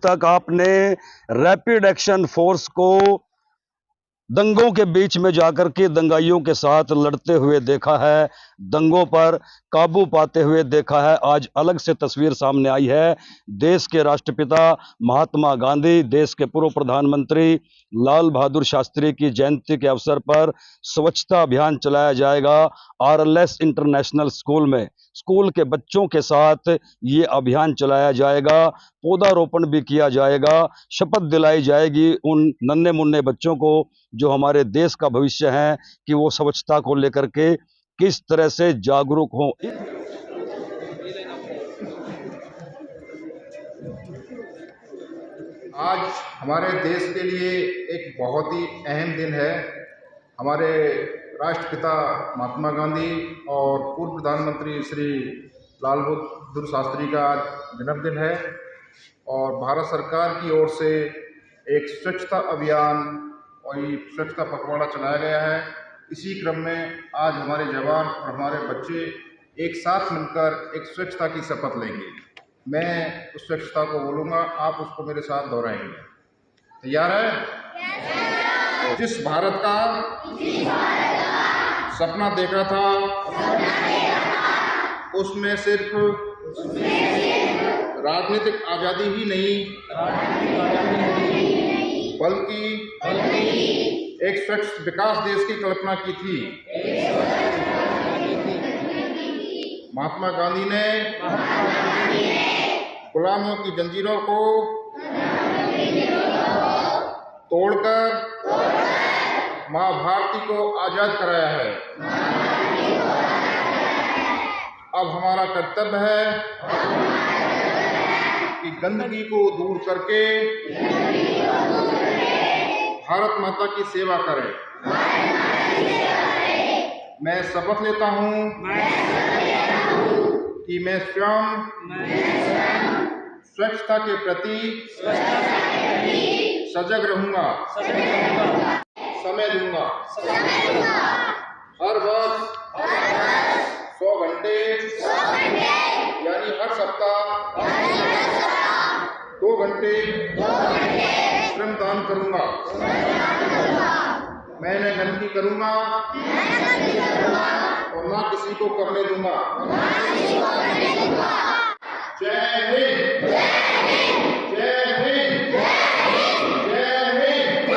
तक आपने rapid action force को दंगों के बीच में जाकर के दंगाइयों के साथ लड़ते हुए देखा है, दंगों पर काबू पाते हुए देखा है। आज अलग से तस्वीर सामने आई है। देश के राष्ट्रपिता महात्मा गांधी, देश के पूर्व प्रधानमंत्री लाल बहादुर शास्त्री की जयंती के अवसर पर स्वच्छता अभियान चलाया जाएगा। आरएलएस इंटरनेशनल स्कूल में स्कूल के बच्चों के साथ ये अभियान चलाया जाएगा। पौधारोपण भी किया जाएगा। शपथ दिलाई जाएगी उन नन्हे मुन्ने बच्चों को जो हमारे देश का भविष्य है कि वो स्वच्छता को लेकर के किस तरह से जागरूक हों। आज हमारे देश के लिए एक बहुत ही अहम दिन है। हमारे राष्ट्रपिता महात्मा गांधी और पूर्व प्रधानमंत्री श्री लाल बहादुर शास्त्री का आज जन्मदिन है और भारत सरकार की ओर से एक स्वच्छता अभियान और ये स्वच्छता पखवाड़ा चलाया गया है। इसी क्रम में आज हमारे जवान और हमारे बच्चे एक साथ मिलकर एक स्वच्छता की शपथ लेंगे। मैं उस स्वच्छता को बोलूँगा, आप उसको मेरे साथ दोहराएंगे। तैयार है? जिस भारत का सपना देखा था उसमें सिर्फ राजनीतिक आज़ादी ही नहीं बल्कि एक स्वच्छ विकास देश की कल्पना की थी। महात्मा गांधी ने गुलामों की जंजीरों को तोड़कर माँ भारती को आजाद कराया है। अब हमारा कर्तव्य है कि गंदगी को दूर करके भारत माता की सेवा करें। मैं शपथ लेता हूँ कि मैं स्वयं स्वच्छता के प्रति सजग रहूँगा, समय दूंगा। हर वर्ष 100 घंटे यानी हर सप्ताह 2 घंटे श्रमदान करूंगा। मैं न गंदगी करूंगा और ना किसी को करने दूंगा। जय हिंद, जय हिंद, जय हिंद।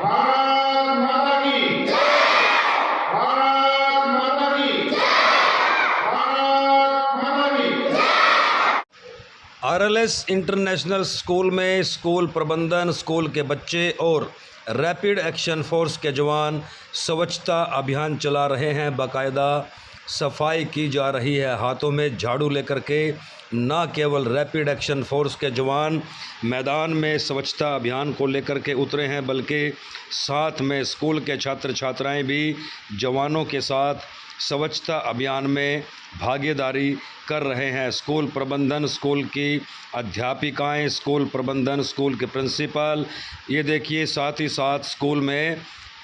भारत माता की, भारत माता की, भारत माता की। आरएलएस इंटरनेशनल स्कूल में स्कूल प्रबंधन, स्कूल के बच्चे और रैपिड एक्शन फोर्स के जवान स्वच्छता अभियान चला रहे हैं। बाकायदा सफाई की जा रही है, हाथों में झाड़ू लेकर के। ना केवल रैपिड एक्शन फोर्स के जवान मैदान में स्वच्छता अभियान को लेकर के उतरे हैं बल्कि साथ में स्कूल के छात्र छात्राएं भी जवानों के साथ स्वच्छता अभियान में भागीदारी कर रहे हैं। स्कूल प्रबंधन, स्कूल की अध्यापिकाएं, स्कूल प्रबंधन, स्कूल के प्रिंसिपल, ये देखिए साथ ही साथ स्कूल में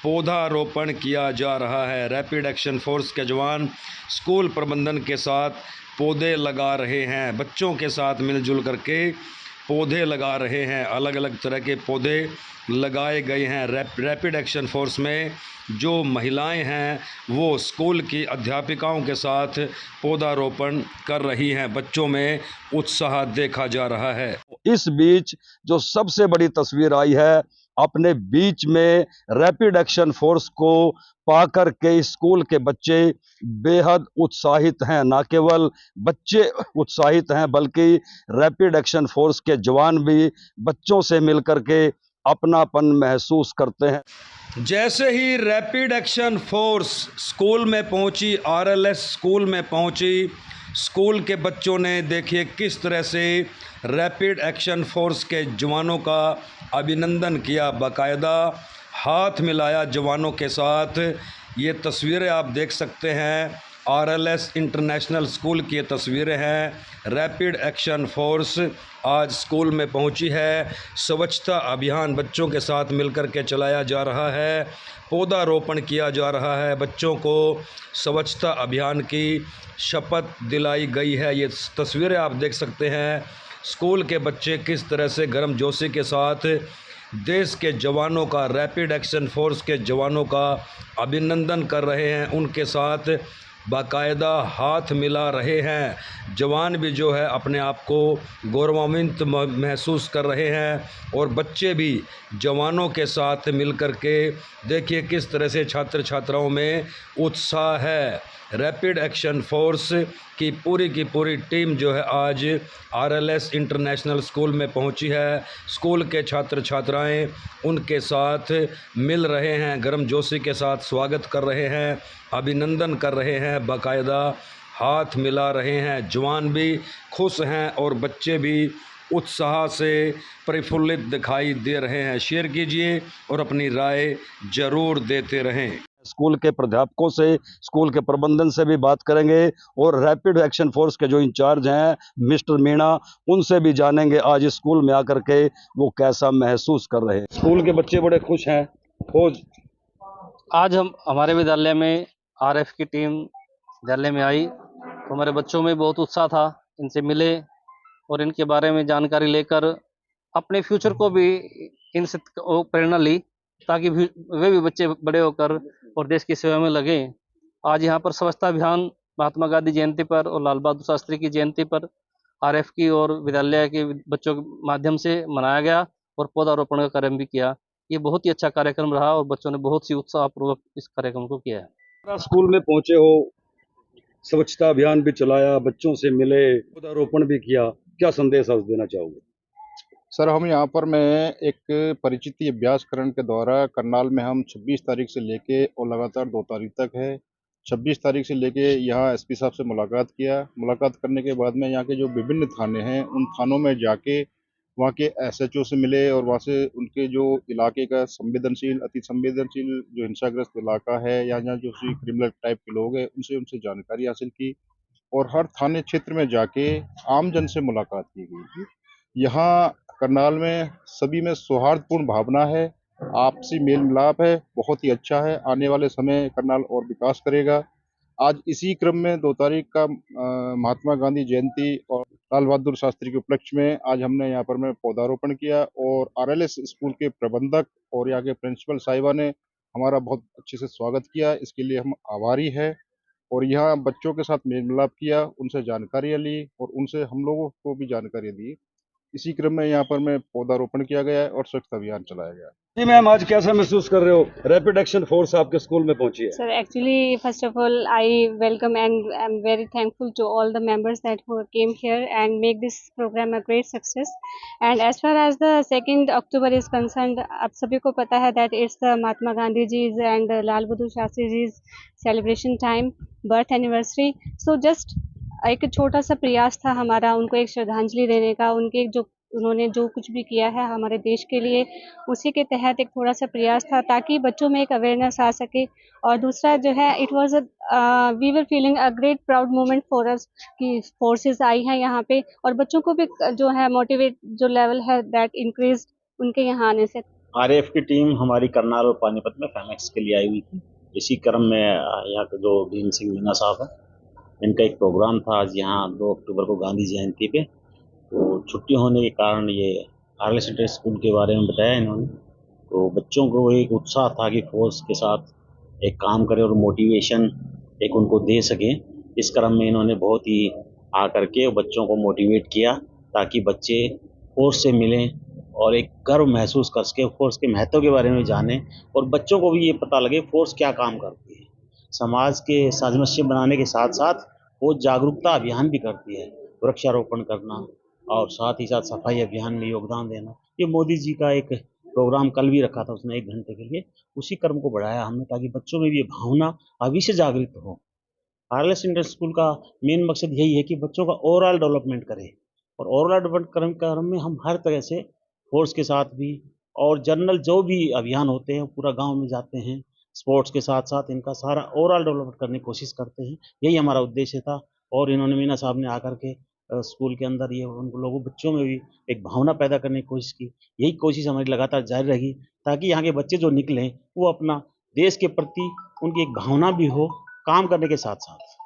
पौधारोपण किया जा रहा है। रैपिड एक्शन फोर्स के जवान स्कूल प्रबंधन के साथ पौधे लगा रहे हैं, बच्चों के साथ मिलजुल करके पौधे लगा रहे हैं। अलग अलग तरह के पौधे लगाए गए हैं। रैपिड एक्शन फोर्स में जो महिलाएं हैं वो स्कूल की अध्यापिकाओं के साथ पौधारोपण कर रही हैं। बच्चों में उत्साह देखा जा रहा है। इस बीच जो सबसे बड़ी तस्वीर आई है, अपने बीच में रैपिड एक्शन फोर्स को पाकर के स्कूल के बच्चे बेहद उत्साहित हैं। ना केवल बच्चे उत्साहित हैं बल्कि रैपिड एक्शन फोर्स के जवान भी बच्चों से मिलकर के अपनापन महसूस करते हैं। जैसे ही रैपिड एक्शन फोर्स स्कूल में पहुंची, आरएलएस स्कूल में पहुंची, स्कूल के बच्चों ने देखिए किस तरह से रैपिड एक्शन फोर्स के जवानों का अभिनंदन किया, बाकायदा हाथ मिलाया जवानों के साथ। ये तस्वीरें आप देख सकते हैं, आरएलएस इंटरनेशनल स्कूल की ये तस्वीरें हैं। रैपिड एक्शन फोर्स आज स्कूल में पहुंची है। स्वच्छता अभियान बच्चों के साथ मिलकर के चलाया जा रहा है। पौधारोपण किया जा रहा है। बच्चों को स्वच्छता अभियान की शपथ दिलाई गई है। ये तस्वीरें आप देख सकते हैं। स्कूल के बच्चे किस तरह से गर्मजोशी के साथ देश के जवानों का, रैपिड एक्शन फोर्स के जवानों का अभिनंदन कर रहे हैं, उनके साथ बाकायदा हाथ मिला रहे हैं। जवान भी जो है अपने आप को गौरवान्वित महसूस कर रहे हैं और बच्चे भी जवानों के साथ मिलकर के देखिए किस तरह से छात्र छात्राओं में उत्साह है। रैपिड एक्शन फोर्स की पूरी टीम जो है आज आरएलएस इंटरनेशनल स्कूल में पहुंची है। स्कूल के छात्र छात्राएं उनके साथ मिल रहे हैं, गर्मजोशी के साथ स्वागत कर रहे हैं, अभिनंदन कर रहे हैं, बाकायदा हाथ मिला रहे हैं। जवान भी खुश हैं और बच्चे भी उत्साह से प्रफुल्लित दिखाई दे रहे हैं। शेयर कीजिए और अपनी राय ज़रूर देते रहें। स्कूल के प्राध्यापकों से, स्कूल के प्रबंधन से भी बात करेंगे और रैपिड एक्शन फोर्स के जो इंचार्ज हैं मिस्टर मीणा, उनसे भी जानेंगे आज स्कूल में आकर के वो कैसा महसूस कर रहे हैं। स्कूल के बच्चे बड़े खुश हैं। खोज आज हम हमारे विद्यालय में आरएफ की टीम विद्यालय में आई तो हमारे बच्चों में बहुत उत्साह था। इनसे मिले और इनके बारे में जानकारी लेकर अपने फ्यूचर को भी इनसे प्रेरणा ली ताकि वे भी बच्चे बड़े होकर और देश की सेवा में लगे। आज यहाँ पर स्वच्छता अभियान महात्मा गांधी जयंती पर और लाल बहादुर शास्त्री की जयंती पर आरएफ की और विद्यालय के बच्चों के माध्यम से मनाया गया और पौधारोपण का कार्यक्रम भी किया। ये बहुत ही अच्छा कार्यक्रम रहा और बच्चों ने बहुत ही उत्साहपूर्वक इस कार्यक्रम को किया है। स्कूल में पहुंचे हो, स्वच्छता अभियान भी चलाया, बच्चों से मिले, पौधारोपण भी किया, क्या संदेश आप देना चाहोगे? सर, हम यहाँ पर मैं एक परिचिति अभ्यासकरण के द्वारा करनाल में हम 26 तारीख से लेके और लगातार 2 तारीख तक है। 26 तारीख से लेके यहाँ एसपी साहब से मुलाकात किया। मुलाकात करने के बाद में यहाँ के जो विभिन्न थाने हैं उन थानों में जाके वहाँ के एसएचओ से मिले और वहाँ से उनके जो इलाके का संवेदनशील, अति संवेदनशील जो हिंसाग्रस्त इलाका है या यहाँ जो क्रिमिनल टाइप के लोग हैं उनसे जानकारी हासिल की और हर थाने क्षेत्र में जाके आम जन से मुलाकात की गई। यहाँ करनाल में सभी में सौहार्दपूर्ण भावना है, आपसी मेल मिलाप है, बहुत ही अच्छा है। आने वाले समय करनाल और विकास करेगा। आज इसी क्रम में 2 तारीख का महात्मा गांधी जयंती और लाल बहादुर शास्त्री के उपलक्ष्य में आज हमने यहाँ पर मैं पौधारोपण किया और आरएलएस स्कूल के प्रबंधक और यहाँ के प्रिंसिपल साहिबा ने हमारा बहुत अच्छे से स्वागत किया। इसके लिए हम आभारी है और यहाँ बच्चों के साथ मेल मिलाप किया, उनसे जानकारियाँ ली और उनसे हम लोगों को भी जानकारी दी। इसी क्रम में यहाँ पर मैं पौधारोपण किया गया है और स्वच्छता अभियान चलाया गया है। जी मैम, आज कैसा महसूस कर रहे हो? रैपिड एक्शन फोर्स आपके स्कूल में पहुंची है। Sir, actually, first of all, I welcome and I'm very thankful to all the members that who came here and make this program a great success. And as far as the 2nd October is concerned, आप सभी को पता है that it's the Mahatma Gandhi ji's and Lal Bahadur Shastri ji's celebration time, birth anniversary. So just एक छोटा सा प्रयास था हमारा उनको एक श्रद्धांजलि देने का, उनके उन्होंने जो कुछ भी किया है हमारे देश के लिए, उसी के तहत एक थोड़ा सा प्रयास था ताकि बच्चों में एक अवेयरनेस आ सके। और दूसरा जो है it was we were feeling a great proud moment for us कि फोर्सेस आई हैं यहाँ पे और बच्चों को भी जो है मोटिवेट जो लेवल है दैट इंक्रीज उनके यहाँ आने से। आरएफ की टीम हमारी करनाल और पानीपत में फैमेक्स के लिए आई हुई थी। इसी क्रम में यहाँ के जो भीम सिंह मीणा साहब हैं, इनका एक प्रोग्राम था आज यहाँ 2 अक्टूबर को गांधी जयंती पे, तो छुट्टी होने के कारण ये आरएलएस इंटरनेशनल स्कूल के बारे में बताया इन्होंने। तो बच्चों को एक उत्साह था कि फोर्स के साथ एक काम करें और मोटिवेशन एक उनको दे सकें। इस क्रम में इन्होंने बहुत ही आकर के बच्चों को मोटिवेट किया ताकि बच्चे फोर्स से मिलें और एक गर्व महसूस कर सके, फोर्स के महत्व के बारे में जानें और बच्चों को भी ये पता लगे फोर्स क्या काम करती है। समाज के सामंजस्य बनाने के साथ साथ वो जागरूकता अभियान भी करती है, वृक्षारोपण करना और साथ ही साथ सफाई अभियान में योगदान देना। ये मोदी जी का एक प्रोग्राम कल भी रखा था उसने 1 घंटे के लिए, उसी क्रम को बढ़ाया हमने ताकि बच्चों में भी ये भावना अभी से जागृत हो। आरएलएस इंटरनेशनल स्कूल का मेन मकसद यही है कि बच्चों का ओवरऑल डेवलपमेंट करें और ओवरऑल डेवलपमेंट क्रम में हम हर तरह से फोर्स के साथ भी और जनरल जो भी अभियान होते हैं पूरा गाँव में जाते हैं, स्पोर्ट्स के साथ साथ इनका सारा ओवरऑल डेवलपमेंट करने की कोशिश करते हैं। यही हमारा उद्देश्य था और इन्होंने मीणा साहब ने आकर के स्कूल के अंदर ये उन लोगों बच्चों में भी एक भावना पैदा करने की कोशिश की। यही कोशिश हमारी लगातार जारी रहेगी ताकि यहाँ के बच्चे जो निकलें वो अपना देश के प्रति उनकी एक भावना भी हो काम करने के साथ साथ।